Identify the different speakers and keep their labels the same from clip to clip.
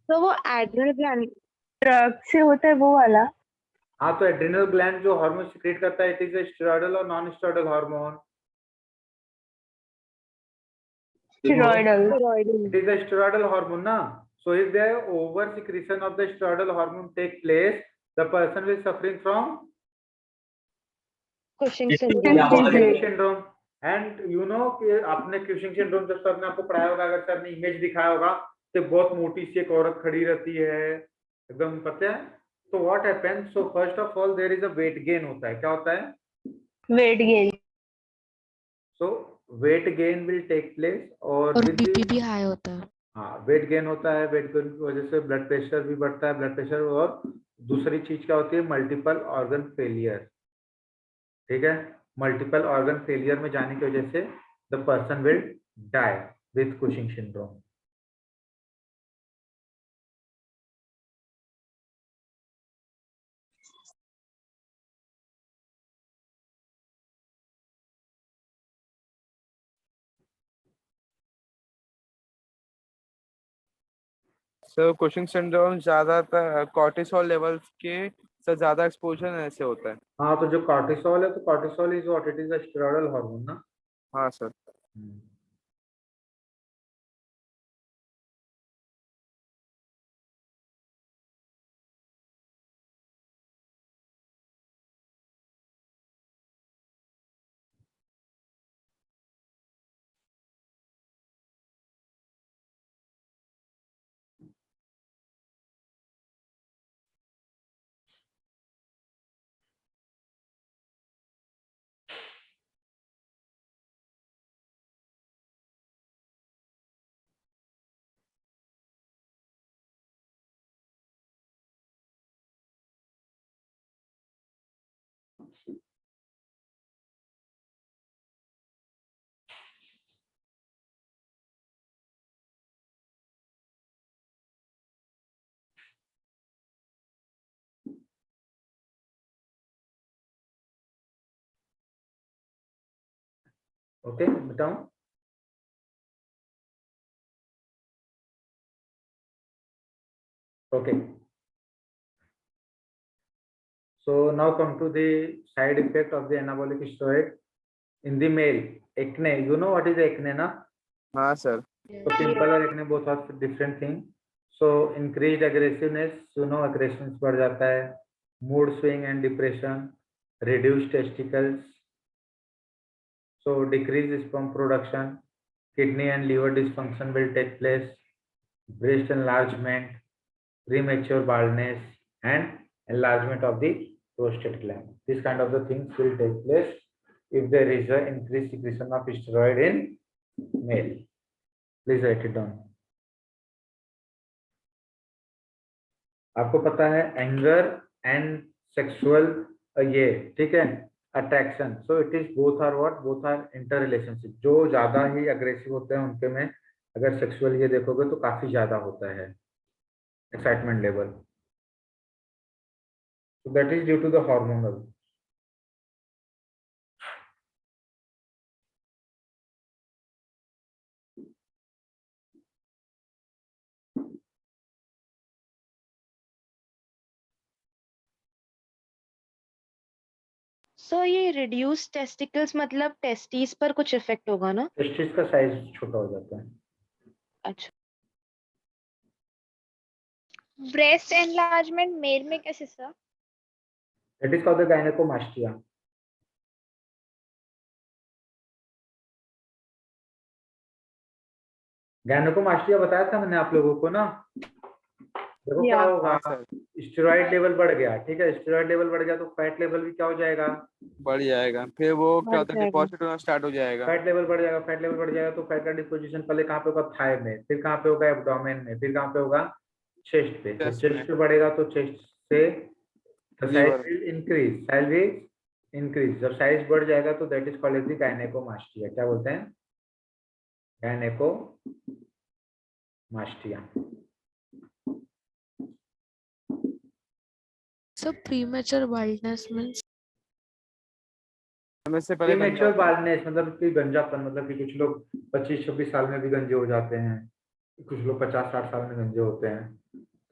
Speaker 1: तो वो adrenal gland drug से होता है वो वाला?
Speaker 2: हाँ, तो एड्रिनल ग्लैंड जो हार्मोन सिक्रेट करता है, इट इज ए स्टेरॉयडल और non steroidal hormone.
Speaker 1: Steroidal.
Speaker 2: It is a steroidal hormone, na? So if the over secretion of the steroidal hormone take place, the person will suffering from
Speaker 1: Cushing
Speaker 2: Cushing
Speaker 1: syndrome.
Speaker 2: syndrome. And you know कि आपने Cushing syndrome जब sir ने आपको पढ़ाया होगा, अगर sir ने image दिखाया होगा, तो बहुत मोटी सी एक औरत खड़ी रहती है, एकदम पता है। तो what happens? So first of all there is a weight gain होता है। क्या होता है?
Speaker 1: Weight gain.
Speaker 2: So weight gain will take place और
Speaker 3: और
Speaker 2: with
Speaker 3: बीपी
Speaker 2: the
Speaker 3: भी हाई होता है।
Speaker 2: हाँ, वेट गेन होता है। वेट गेन की वजह से ब्लड प्रेशर भी बढ़ता है, ब्लड प्रेशर। और दूसरी चीज क्या होती है? Multiple organ failure. ठीक है, मल्टीपल ऑर्गन फेलियर में जाने की वजह से the person will die with Cushing syndrome.
Speaker 4: Sir Cushing syndrome ज्यादातर कॉर्टिसोल लेवल्स के से ज्यादा एक्सपोजर से होता है।
Speaker 2: हाँ, तो जो कॉर्टिसोल है, तो cortisol is what? It is a steroidal hormone ना।
Speaker 4: हाँ सर।
Speaker 2: ओके, बताऊं? Okay, so now come to the side effect of the anabolic steroid in the male. Acne, you know what is acne na?
Speaker 4: हाँ sir.
Speaker 2: So pimple और acne both are different thing. So increased aggressiveness, you know, aggression बढ़ जाता है, mood swing and depression, reduced testicles, so decreased sperm production, kidney and liver dysfunction will take place, breast enlargement, premature baldness, and enlargement of the prostate gland. This kind of the things will take place if there is a increased secretion of steroid in male. Please write it down. आपको पता है anger and sexual, ये ठीक है, attraction. So it is both are what? Both are inter relationship. जो ज्यादा ही aggressive होते हैं उनके में अगर सेक्सुअल ये देखोगे तो काफी ज्यादा होता है excitement level. So that is due to the hormonal.
Speaker 1: So ये रिड्यूस टेस्टिकल्स मतलब टेस्टिस पर कुछ इफेक्ट होगा ना?
Speaker 2: टेस्टिस का साइज छोटा हो जाता है।
Speaker 1: अच्छा।
Speaker 5: ब्रेस्ट एनलार्जमेंट मेल में कैसे sir?
Speaker 2: That is called the gynaecomastia. Gynaecomastia बताया था मैंने आप लोगों को ना। देखो क्या होगा,
Speaker 4: हाँ सर।
Speaker 2: स्टेरॉइड लेवल बढ़ गया, ठीक है, स्टेरॉइड लेवल बढ़ गया तो फैट लेवल भी क्या हो जाएगा?
Speaker 4: बढ़ जाएगा, फिर वो क्या
Speaker 1: बढ़
Speaker 4: होता है,
Speaker 1: जाएगा।
Speaker 4: डिपॉजिट होना स्टार्ट हो जाएगा।
Speaker 2: फैट लेवल बढ़ जाएगा, फैट लेवल बढ़ जाएगा तो फैट का डिपोजिशन पहले कहाँ पे होगा? थाई में, फिर कहाँ पे होगा? एब्डोमेन में, फिर कहाँ पे होगा? चेस्ट पे। जब
Speaker 4: Chest
Speaker 2: चेस्ट
Speaker 4: में।
Speaker 2: पे बढ़ेगा तो चेस्ट से size
Speaker 4: liver.
Speaker 2: Will increase, size will increase. जब साइज बढ़ जाएगा तो that is called as the gynaecomastia. क्या बोलते हैं? Gynaecomastia.
Speaker 3: So premature baldness means
Speaker 4: समय से पहले गंजा
Speaker 2: प्रीमेच्योर
Speaker 4: होता है।
Speaker 2: बाल्डनेस मतलब कि गंजापन, मतलब कि कुछ लोग 25-26 साल में भी गंजे हो जाते हैं। कुछ लोग 50-60 साल में गंजे होते हैं।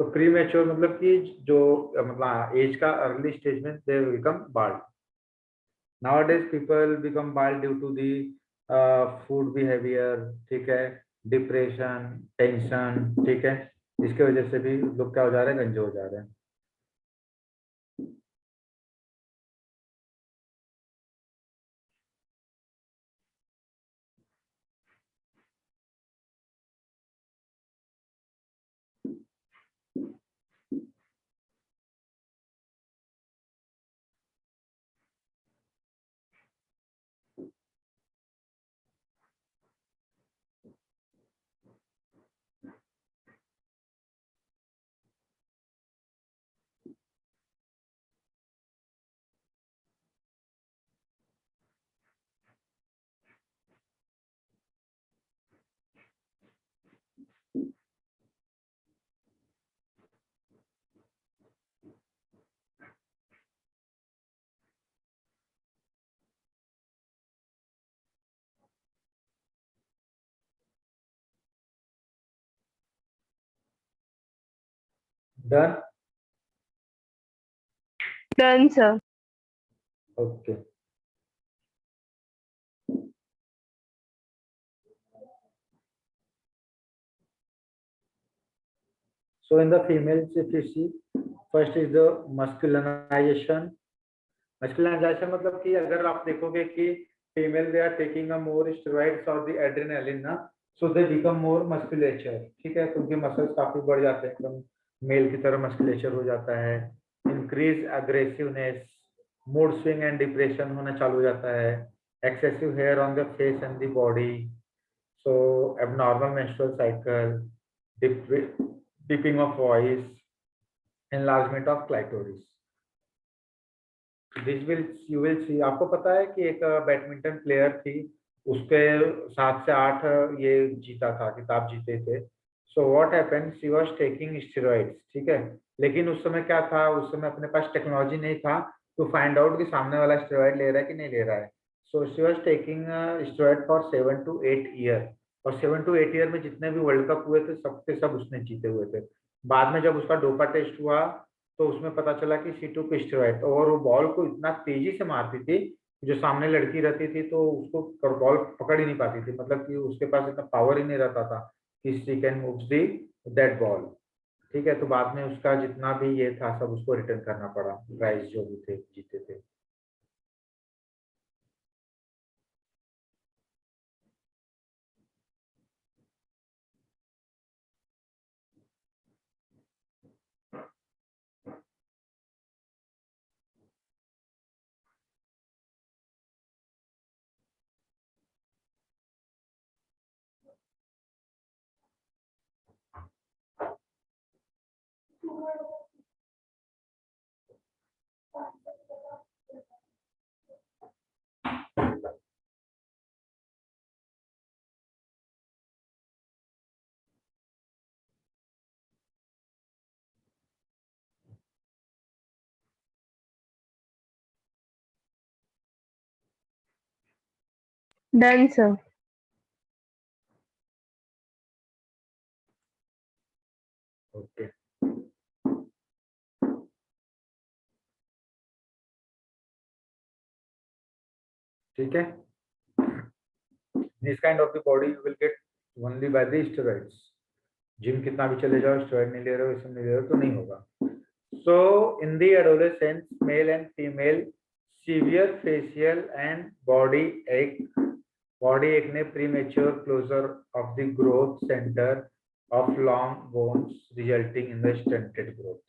Speaker 2: तो प्री मैच्योर मतलब कि जो मतलब एज का अर्ली स्टेज में they become bald. Nowadays people become bald due to the food behavior, ठीक है, डिप्रेशन, टेंशन, ठीक है, इसके वजह से भी लोग क्या हो जा रहे हैं, गंजे हो जा रहे हैं। Done.
Speaker 1: Done, sir.
Speaker 2: Okay. So in the females, if you see, first is the masculinization. Masculinization मतलब कि अगर आप देखोगे कि female they are taking a more steroids और द एड्रेनालिन ना, so they become more musculature, ठीक है, तो उनके मसल्स काफी बढ़ जाते हैं, एकदम मेल की तरह मस्कुलेचर हो जाता है। Increase aggressiveness, mood swing and depression होना चालू हो जाता है। Excessive hair on the face and the body, so abnormal menstrual cycle, dipping of voice, enlargement of clitoris. This will you will see. आपको पता है कि एक बैडमिंटन प्लेयर थी, उसके 7 से 8 ये जीता था, किताब जीते थे। So what happened, she was taking steroids, ठीक है, लेकिन उस समय क्या था, उस समय अपने पास टेक्नोलॉजी नहीं था टू फाइंड आउट कि सामने वाला स्टेरॉइड ले रहा है कि नहीं ले रहा है। So she was taking steroid for 7 to 8 year, और 7 to 8 ईयर में जितने भी वर्ल्ड कप हुए थे सब के सब उसने जीते हुए थे। बाद में जब उसका डोपा टेस्ट हुआ तो उसमें पता चला कि सी टू स्टेरॉइड, और वो बॉल को इतना तेजी से मारती थी, जो सामने लड़की रहती थी तो उसको बॉल पकड़ ही नहीं पाती थी, मतलब कि उसके पास इतना पावर ही नहीं रहता था कि she can move the that ball, ठीक है। तो बाद में उसका जितना भी ये था सब उसको रिटर्न करना पड़ा, प्राइज जो भी थे जीते थे।
Speaker 1: Done, sir.
Speaker 2: ओके, ठीक है। This kind of the body you will get only by the steroids. Gym कितना भी चले जाओ, स्टेरॉइड नहीं ले रहे हो, इसमें नहीं ले रहे हो तो नहीं होगा। So in the adolescence, male and female, severe facial and body acne, premature closure of the growth center of long bones resulting in the stunted growth।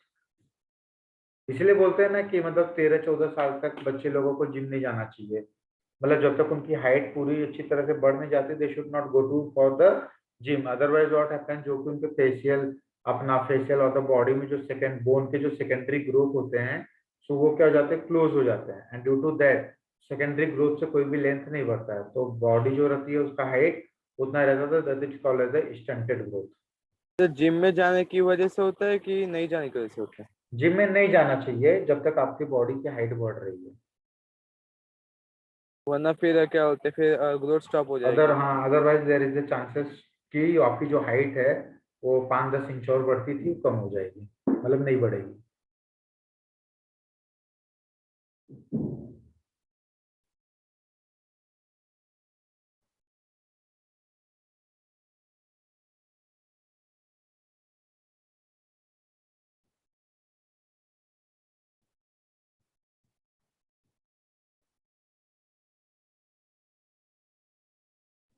Speaker 2: इसलिए बोलते हैं ना कि मतलब 13-14 साल तक बच्चे लोगों को जिम नहीं जाना चाहिए, मतलब जब तक उनकी हाइट पूरी अच्छी तरह से बढ़ नहीं जाती, they should not go to for the gym. Otherwise what happen, जो कि उनके फेशियल और द बॉडी में जो सेकंड बोन के जो सेकेंडरी ग्रोथ होते हैं, सो वो क्या हो जाते हैं, क्लोज हो जाते हैं, and due to that secondary growth से कोई भी लेंथ नहीं बढ़ता है, तो बॉडी जो रहती है उसका हाइट उतना रहता था, that is called as the stunted growth.
Speaker 4: तो जिम में जाने की वजह से होता है कि नहीं जाने की वजह से होता है?
Speaker 2: जिम में नहीं जाना चाहिए जब तक आपकी बॉडी की हाइट बढ़ रही है,
Speaker 4: वरना फिर क्या होता है, फिर ग्रोथ स्टॉप हो
Speaker 2: अदर
Speaker 4: जाएगी।
Speaker 2: हाँ, otherwise there is the chances कि आपकी जो हाइट है वो 5-10 इंच और बढ़ती थी, कम हो जाएगी, मतलब नहीं बढ़ेगी।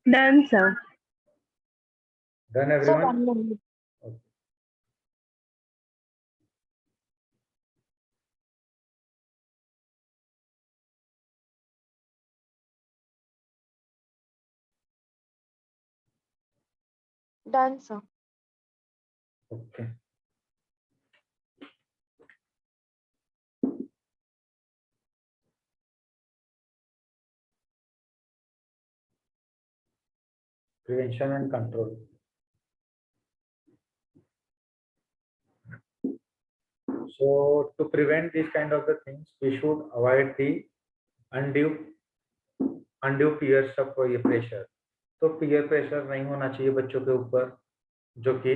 Speaker 1: Done, sir.
Speaker 2: Done
Speaker 1: So
Speaker 2: everyone?
Speaker 1: 1 minute. Done, sir.
Speaker 2: Okay, prevention and control. So to prevent these kind of the things, we should avoid the undue peer pressure. तो peer pressure नहीं होना चाहिए बच्चों के ऊपर, जो कि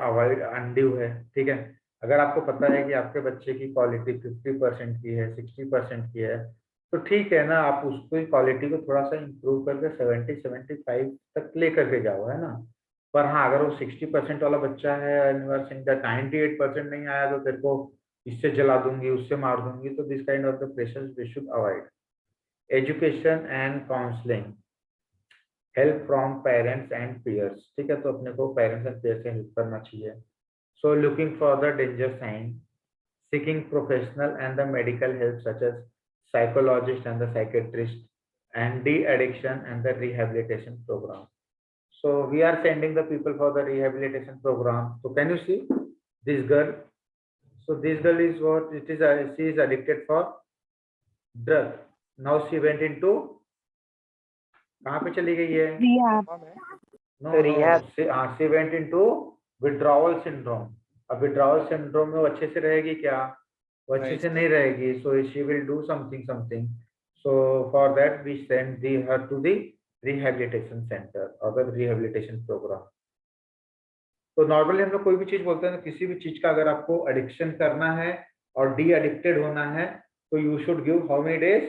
Speaker 2: अवॉइड अनड्यू है। ठीक है, अगर आपको पता है कि आपके बच्चे की क्वालिटी 50% की है, 60% की है, तो ठीक है ना, आप उसको क्वालिटी को थोड़ा सा इम्प्रूव करके 70-75 तक लेकर के जाओ, है ना। पर हाँ, अगर वो 60% वाला बच्चा है and you are saying that 98% नहीं आया तो तेरे को इससे जला दूंगी, उससे मार दूंगी, तो this kind of the pressures we should avoid. Education and counselling, help from parents and peers. ठीक है, तो अपने को पेरेंट्स एंड पीयर्स से हेल्प करना चाहिए। So looking for the danger sign, seeking professional and the medical help such as psychologist and the psychiatrist and de addiction and the rehabilitation programme. So we are sending the people for the rehabilitation program. So can you see this girl? So this girl is what it is. She is addicted for drug. Now she went into, कहाँ पे चली गई है?
Speaker 1: Rehab.
Speaker 2: No, she went into withdrawal syndrome. अब withdrawal syndrome में वो अच्छे से रहेगी क्या? वो अच्छे से नहीं रहेगी. So she will do something. So for that we send her to the rehabilitation center or the rehabilitation program. तो नॉर्मली हम लोग कोई भी चीज बोलते हैं ना, किसी भी चीज का अगर आपको एडिक्शन करना है और डी एडिक्टेड होना है, तो you should give how many days?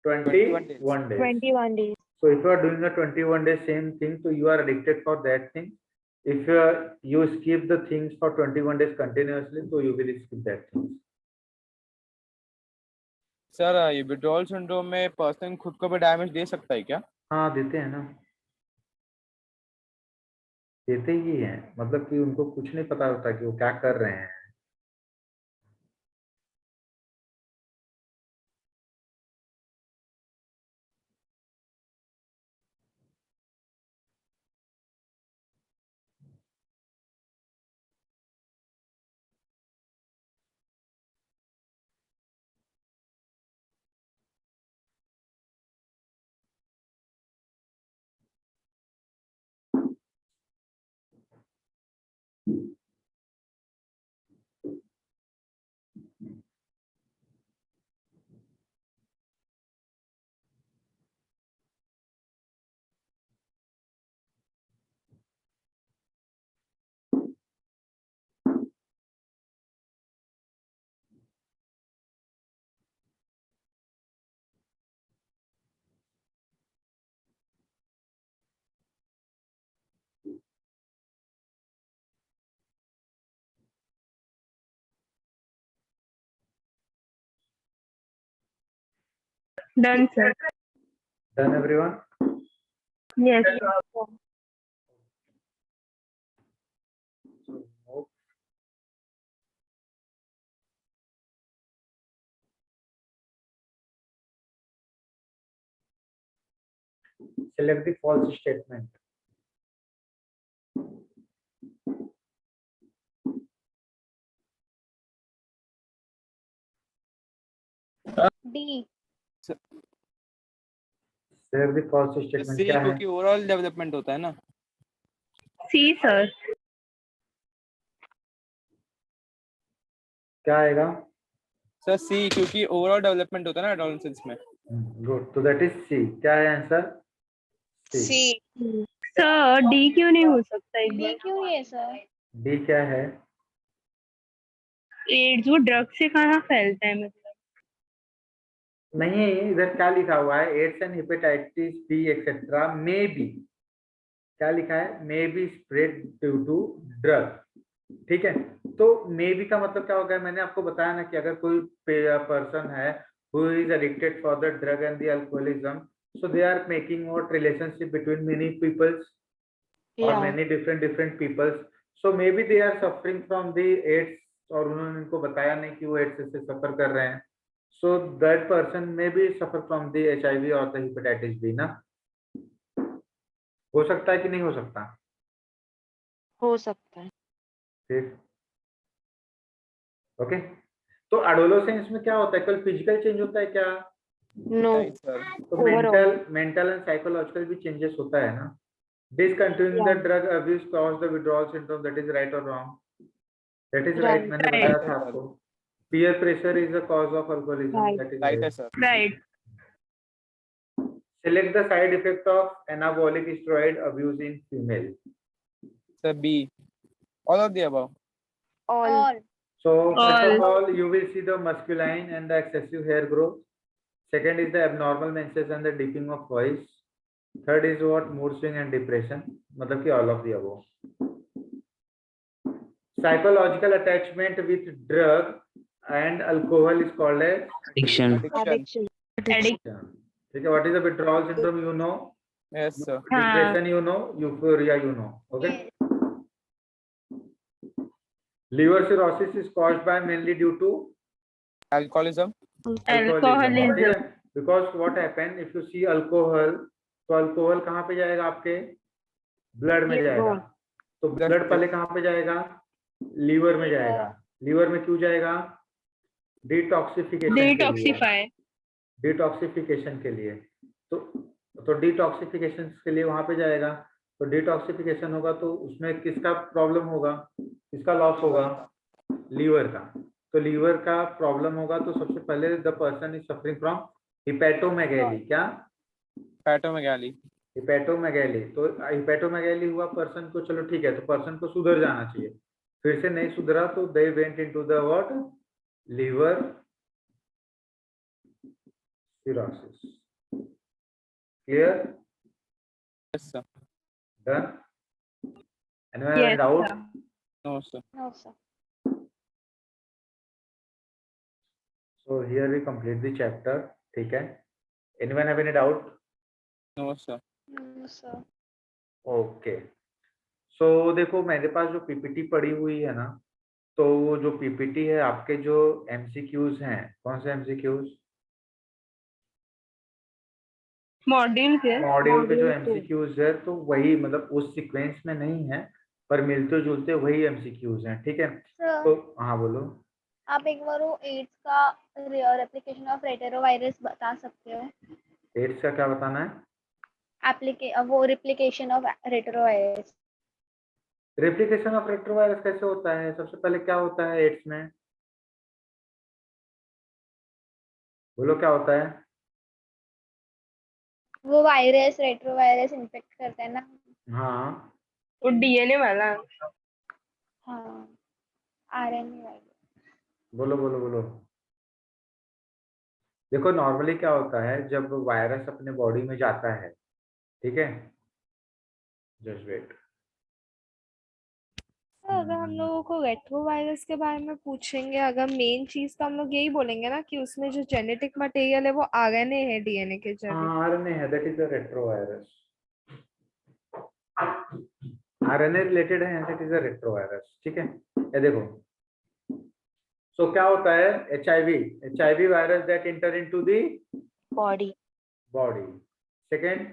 Speaker 2: 21 days.
Speaker 1: 21 days.
Speaker 2: So if you are doing a 21 days same thing, so you are addicted for that thing. If you skip the things for 21 days continuously, so you will skip that thing.
Speaker 4: Sir ये withdrawal syndrome में person खुद को भी damage दे सकता है क्या?
Speaker 2: हाँ, देते हैं ना, देते ही हैं, मतलब कि उनको कुछ नहीं पता होता कि वो क्या कर रहे हैं।
Speaker 1: Done, sir.
Speaker 2: Done everyone?
Speaker 1: Yes.
Speaker 2: So select the false statement.
Speaker 5: D.
Speaker 2: Select the false statement
Speaker 4: सी
Speaker 2: क्या है?
Speaker 4: क्योंकि ओवरऑल डेवलपमेंट होता है ना।
Speaker 1: C, sir.
Speaker 2: क्या आएगा?
Speaker 4: सर सी क्योंकि ओवरऑल डेवलपमेंट होता है ना एडोलेसेंस में।
Speaker 2: गुड, तो दैट इज सी। क्या है आंसर?
Speaker 5: C.
Speaker 6: सर डी क्यों नहीं हो सकता एक
Speaker 5: डी
Speaker 6: बार?
Speaker 5: क्यों नहीं है सर?
Speaker 2: डी क्या है?
Speaker 6: एड्स वो ड्रग से कहाँ फैलता है मतलब?
Speaker 2: नहीं, इधर क्या लिखा हुआ है? AIDS and hepatitis B etcetera may be, क्या लिखा है? May be spread due to drug. ठीक है, तो मे बी का मतलब क्या होगा? मैंने आपको बताया ना कि अगर कोई पर्सन है who is addicted for the drug and the alcoholism, so they are making what relationship between many peoples or
Speaker 1: Yeah.
Speaker 2: many different peoples, so maybe they are suffering from the AIDS, और उन्होंने इनको बताया नहीं कि वो AIDS से सफर कर रहे हैं, so that person may be suffer from the HIV or the hepatitis B ना। हो सकता है कि नहीं हो सकता?
Speaker 1: हो सकता है।
Speaker 2: ठीक, ओके। तो एडोलेसेंस में क्या होता है? कल फिजिकल चेंज होता है क्या?
Speaker 1: नो,
Speaker 4: नहीं सर।
Speaker 2: तो
Speaker 1: Overall.
Speaker 2: मेंटल एंड साइकोलॉजिकल भी चेंजेस होता है ना। Discontinuing the
Speaker 1: Yeah.
Speaker 2: drug abuse cause the withdrawal syndrome, that is right or wrong? That is right,
Speaker 1: Right.
Speaker 2: मैंने
Speaker 6: Right.
Speaker 2: बताया था आपको। Peer pressure is the cause of alcoholism,
Speaker 1: Right.
Speaker 2: that is
Speaker 4: right है
Speaker 2: right.
Speaker 4: Sir.
Speaker 6: Right.
Speaker 2: Select the side effect of anabolic steroid abuse in female.
Speaker 4: Sir B, all of the above.
Speaker 1: All.
Speaker 5: All.
Speaker 2: So first of
Speaker 6: All.
Speaker 2: all, you will see the masculine and the excessive hair growth. Second is the abnormal menses and the deepening of voice. Third is what? Mood swing and depression, मतलब कि all of the above. Psychological attachment with drug and alcohol is called as
Speaker 7: Addiction.
Speaker 1: Addiction.
Speaker 6: Addict.
Speaker 2: ठीक है। What is the withdrawal syndrome? You know.
Speaker 4: Yes sir.
Speaker 6: हाँ।
Speaker 2: Depression you know. Euphoria you know. Okay.
Speaker 5: Yes.
Speaker 2: Liver cirrhosis is caused by mainly due to
Speaker 4: alcoholism.
Speaker 2: alcoholism. ठीक है?
Speaker 6: Alcoholism.
Speaker 2: Because what happen if you see alcohol, तो alcohol कहाँ पे जाएगा? आपके blood में जाएगा। तो ब्लड पहले कहाँ पे जाएगा? लीवर में जाएगा। लीवर में क्यों जाएगा? डिटॉक्सिफिकेशन के लिए।
Speaker 6: डिटॉक्सिफाई।
Speaker 2: डिटॉक्सिफिकेशन के लिए। तो डिटॉक्सिफिकेशन के लिए वहां पे जाएगा। तो डिटॉक्सिफिकेशन होगा तो उसमें किसका प्रॉब्लम होगा? किसका लॉस होगा? लीवर का। तो लीवर का प्रॉब्लम होगा तो सबसे पहले the person is suffering from hepatomegaly. क्या?
Speaker 4: पैटोमेगाली।
Speaker 2: हिपैटोमेगैली। तो हिपैटोमेगैली हुआ पर्सन को, चलो ठीक है, तो पर्सन को सुधर जाना चाहिए। फिर से नहीं सुधरा तो they went into the what? Liver cirrhosis. Clear?
Speaker 4: Yes sir.
Speaker 2: Done? Anyone have any
Speaker 6: Yes,
Speaker 2: doubt?
Speaker 6: sir.
Speaker 4: No sir.
Speaker 5: No, sir.
Speaker 2: So here we complete the chapter. ठीक है? Anyone have any doubt?
Speaker 4: No sir.
Speaker 5: No, sir.
Speaker 2: Okay. So देखो मेरे पास जो PPT पड़ी हुई है ना, तो वो जो पीपीटी है आपके जो एमसीक्यूज हैं, कौन से एमसीक्यूज?
Speaker 6: मॉड्यूल के
Speaker 2: मॉड्यूल के जो
Speaker 1: Module two.
Speaker 2: एमसीक्यूज है तो वही, मतलब उस सीक्वेंस में नहीं है पर मिलते जुलते वही एमसीक्यूज हैं। ठीक है?
Speaker 5: Sir,
Speaker 2: तो हाँ बोलो।
Speaker 5: आप एक बार वो एड्स का रेप्लिकेशन ऑफ रेटेरोवायरस बता सकते हो?
Speaker 2: एड्स का क्या बताना है?
Speaker 5: वो replication of retrovirus.
Speaker 2: Replication of retrovirus कैसे होता है? सबसे पहले क्या होता है एड्स में? बोलो क्या होता है?
Speaker 5: वो वायरस रेट्रोवायरस इन्फेक्ट करता है ना।
Speaker 2: हाँ,
Speaker 6: वो डीएनए वाला।
Speaker 5: हाँ, आरएनए वायरस।
Speaker 2: बोलो बोलो बोलो। देखो नॉर्मली क्या होता है जब वायरस अपने बॉडी में जाता है, ठीक है, जस्ट वेट।
Speaker 3: अगर हम लोगों को रेट्रोवायरस के बारे में पूछेंगे, अगर मेन चीज तो हम लोग यही बोलेंगे ना कि उसमें जो जेनेटिक मटेरियल है वो आरएनए है डीएनए के जगह।
Speaker 2: हाँ, आरएनए है, that is the retrovirus. RNA related है, दैट इज द रेट्रोवायरस। ठीक है, ये देखो। सो क्या होता है? HIV virus that enter into the
Speaker 1: Body.
Speaker 2: Body. Second,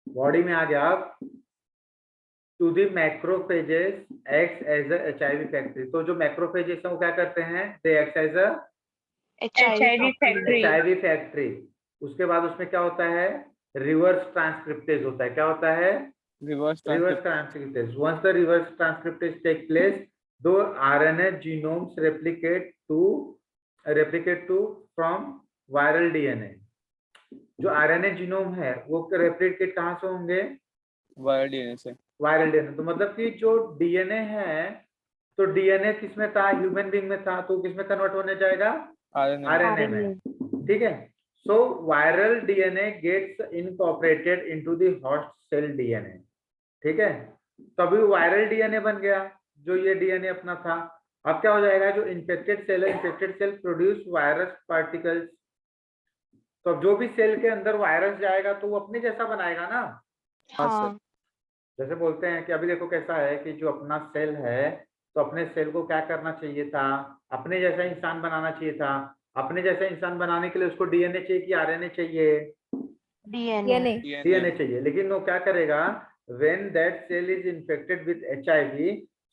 Speaker 2: body में आ गया आप to the macrophages act as a HIV factory. तो जो मैक्रोफेजेस हैं वो क्या करते हैं? They act as a
Speaker 6: HIV factory.
Speaker 2: HIV factory. उसके बाद उसमें क्या होता है? रिवर्स ट्रांसक्रिप्टेज होता है। क्या होता है?
Speaker 4: Reverse
Speaker 2: reverse transcriptase. Once the reverse transcriptase take place, the RNA genomes replicate to from viral DNA. जो RNA जीनोम है वो रेप्लिकेट कहाँ से होंगे?
Speaker 4: वायरल डीएनए से।
Speaker 2: वायरल डीएनए, तो मतलब कि जो डीएनए है, तो डीएनए किसमें था, ह्यूमन बीइंग में था, तो किसमें कन्वर्ट होने जाएगा,
Speaker 4: आरएनए।
Speaker 2: आरएनए में, ठीक है। So viral DNA gets incorporated into the host cell DNA, ठीक है। तो अभी वायरल डीएनए बन गया, जो ये डीएनए अपना था। अब क्या हो जाएगा, जो इन्फेक्टेड सेल है, infected cell produce virus particles. तो अब जो भी सेल के अंदर वायरस जाएगा तो वो अपने जैसा बनाएगा ना।
Speaker 4: हाँ सर।
Speaker 1: हाँ
Speaker 2: जैसे बोलते हैं कि अभी देखो कैसा है कि जो अपना सेल है, तो अपने सेल को क्या करना चाहिए था, अपने जैसा इंसान बनाना चाहिए था। अपने जैसा इंसान बनाने के लिए उसको डीएनए चाहिए कि आरएनए चाहिए,
Speaker 1: डीएनए।
Speaker 2: डीएनए चाहिए। लेकिन वो क्या करेगा, when that cell is infected with HIV,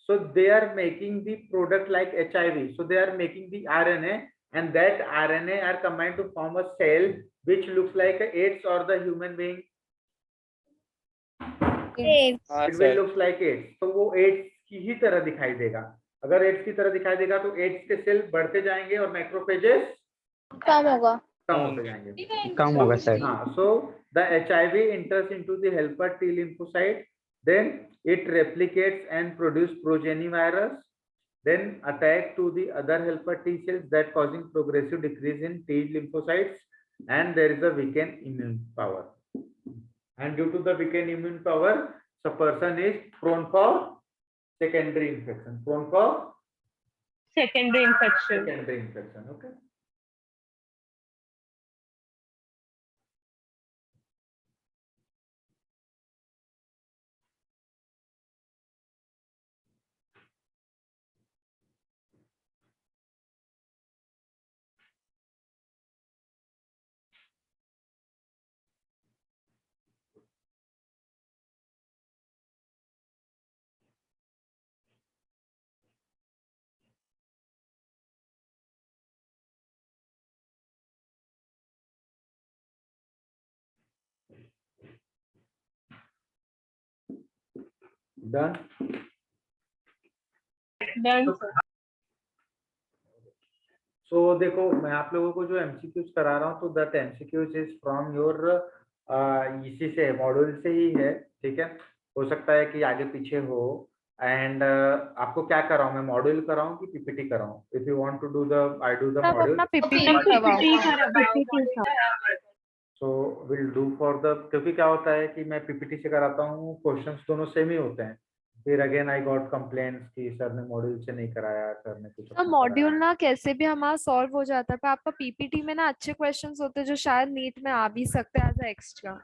Speaker 2: so they are making the product like HIV, so they are making the RNA, and that RNA are combined to form a cell which looks like a AIDS or the human being,
Speaker 4: हाँ
Speaker 2: it will
Speaker 4: sir.
Speaker 2: looks like AIDS, तो वो AIDS की ही तरह दिखाई देगा। अगर AIDS की तरह दिखाई देगा तो AIDS के सेल बढ़ते जाएंगे और मैक्रोफेजेस
Speaker 5: कम होगा।
Speaker 2: कम होते जाएंगे।
Speaker 7: कम होगा सर।
Speaker 2: हाँ, so the HIV enters into the helper T lymphocyte, then it replicates and produce progeny virus, then attack to the other helper T cells, that causing progressive decrease in T lymphocytes, and there is a weakened immune power. And due to the weakened immune power, the person is prone for secondary infection. Prone for
Speaker 6: secondary infection.
Speaker 2: secondary infection. Okay. Done.
Speaker 6: Done, sir.
Speaker 2: So देखो, मैं आप लोगों को जो MCQs करा रहा हूँ, तो that MCQs is from your इसी से, मॉड्यूल से ही है, ठीक है। हो सकता है कि आगे पीछे हो। एंड आपको क्या कराऊं, मैं मॉड्यूल कराऊं कि पीपीटी कराऊं? If you want to do the, I do the
Speaker 3: आप
Speaker 2: मॉड्यूल,
Speaker 3: अपना पीपीटी
Speaker 6: PPT
Speaker 3: करवाओ।
Speaker 2: So will do for the, क्योंकि क्या होता है कि मैं पीपीटी से कराता हूँ, क्वेश्चंस दोनों सेम ही होते हैं। फिर अगेन आई गॉट कंप्लेंट्स कि सर ने मॉड्यूल से नहीं कराया, सर ने कुछ
Speaker 3: तो
Speaker 2: अपना
Speaker 3: मॉड्यूल
Speaker 2: कराया।
Speaker 3: ना कैसे भी हमारा सॉल्व हो जाता है, पर आपका पीपीटी में ना अच्छे क्वेश्चंस होते हैं जो शायद नीट में आ भी सकते हैं एज एक्स्ट्रा।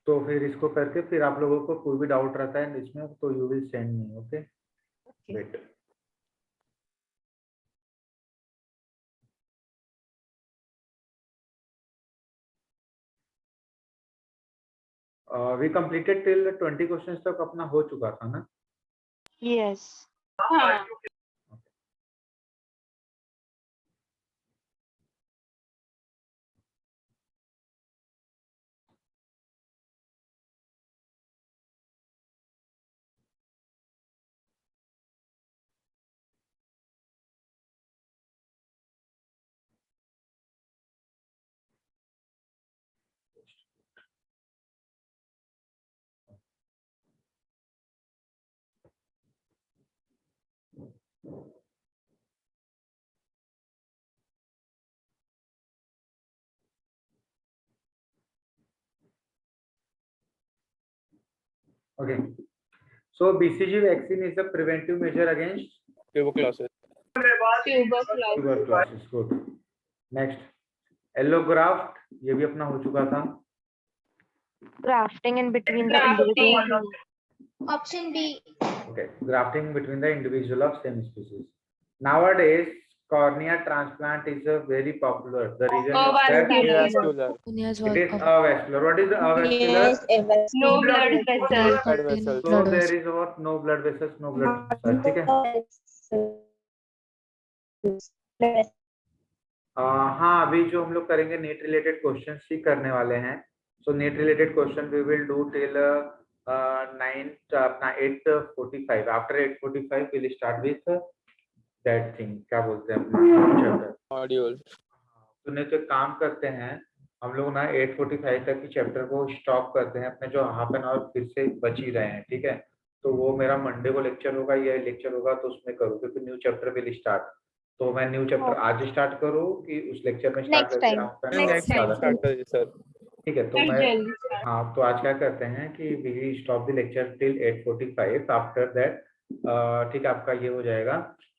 Speaker 2: तो फिर इसको करके फिर आप लोगों को कोई भी डाउट रहता है इसमें, तो you will send me, okay. Wait, we completed till 20 questions तक अपना हो चुका था ना।
Speaker 1: यस।
Speaker 6: हाँ.
Speaker 2: Okay, so BCG vaccine is a preventive measure against
Speaker 4: tuberculosis.
Speaker 2: tuberculosis. Good. Next, allograft, ये भी अपना हो चुका था।
Speaker 1: Grafting in between the
Speaker 6: Grafting.
Speaker 1: individual.
Speaker 5: Option B.
Speaker 2: Okay, grafting between the individual of same species. Nowadays, cornea transplant is a very popular. The reason is that
Speaker 4: Avascular.
Speaker 2: it is avascular. What is avascular?
Speaker 6: No blood vessels.
Speaker 4: Blood vessels.
Speaker 2: So there is what? No blood vessels, no blood vessels. ठीक है। हाँ, अभी जो हम लोग करेंगे NEET related question ही करने वाले हैं। So NEET related question we will do till 8:45. After 8:45 will start with that thing, क्या बोलते हैं अपना चैप्टर
Speaker 4: Module.
Speaker 2: तो नहीं तो काम करते हैं, हम लोग ना 8:45 तक की चैप्टर को स्टॉप करते हैं, अपने जो हाफ एन आवर फिर से बच ही रहे हैं, ठीक है। तो वो मेरा मंडे को लेक्चर होगा, ये लेक्चर होगा तो उसमें करूँ, क्योंकि न्यू चैप्टर विल स्टार्ट। तो मैं न्यू चैप्टर आज स्टार्ट करूँ कि उस लेक्चर में स्टार्ट
Speaker 5: Next
Speaker 2: करके
Speaker 5: time.
Speaker 2: Half an
Speaker 3: Next
Speaker 2: hour
Speaker 4: next
Speaker 3: time.
Speaker 4: Time start करिए सर।
Speaker 2: ठीक है। तो
Speaker 6: Very
Speaker 2: मैं
Speaker 6: jolly, sir.
Speaker 2: हाँ, तो आज क्या करते हैं कि we stop the lecture till 8:45। After that ठीक है, आपका ये हो जाएगा,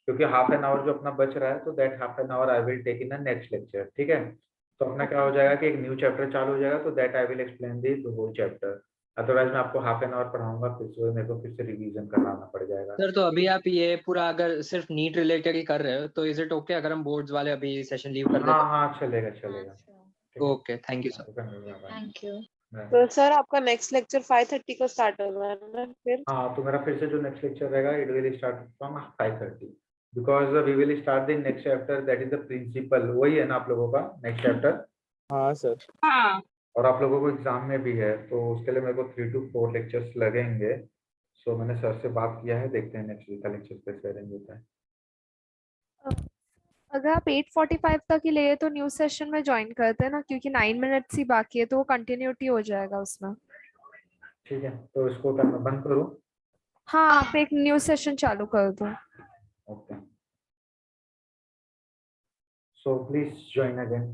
Speaker 2: क्योंकि हाफ एन आवर जो अपना बच रहा है, तो that half an hour I will take in the next lecture, ठीक है। तो अपना क्या हो जाएगा कि एक न्यू चैप्टर चालू हो जाएगा, तो that I will explain the whole chapter. Otherwise मैं आपको हाफ एन आवर पढ़ाऊंगा, फिर से मेरे को फिर से रिवीजन कराना पड़ जाएगा।
Speaker 7: सर तो अभी आप ये पूरा अगर सिर्फ नीट रिलेटेड ही कर रहे हो तो इज इट ओके अगर हम बोर्ड्स वाले अभी सेशन लीव कर
Speaker 2: हाँ
Speaker 7: दें?
Speaker 2: हाँ, चलेगा चलेगा। ठीक है।
Speaker 7: Okay, thank you sir.
Speaker 5: Thank you.
Speaker 8: तो सर आपका नेक्स्ट लेक्चर 5:30 को स्टार्ट होगा ना फिर?
Speaker 2: हाँ, तो मेरा फिर से जो नेक्स्ट लेक्चर रहेगा, it will start from 5:30, because we will start the next chapter, that is the principle. वही है ना आप लोगों का नेक्स्ट चैप्टर?
Speaker 4: हाँ सर।
Speaker 6: हाँ,
Speaker 2: और आप लोगों को एग्जाम में भी है, तो उसके लिए मेरे को 3 to 4 लेक्चर्स लगेंगे। सो मैंने सर से बात किया है, देखते हैं नेक्स्ट वीक का लेक्चर कैसे अरेंज होता है।
Speaker 3: अगर आप 8:45 तक ही ले तो न्यू सेशन में ज्वाइन करते हैं ना, क्योंकि 9 मिनट्स ही बाकी है तो वो कंटिन्यूटी हो जाएगा उसमें।
Speaker 2: ठीक है, तो इसको क्या मैं बंद करूँ?
Speaker 3: हाँ, आप एक न्यू सेशन चालू कर दो।
Speaker 2: Okay, so please join again.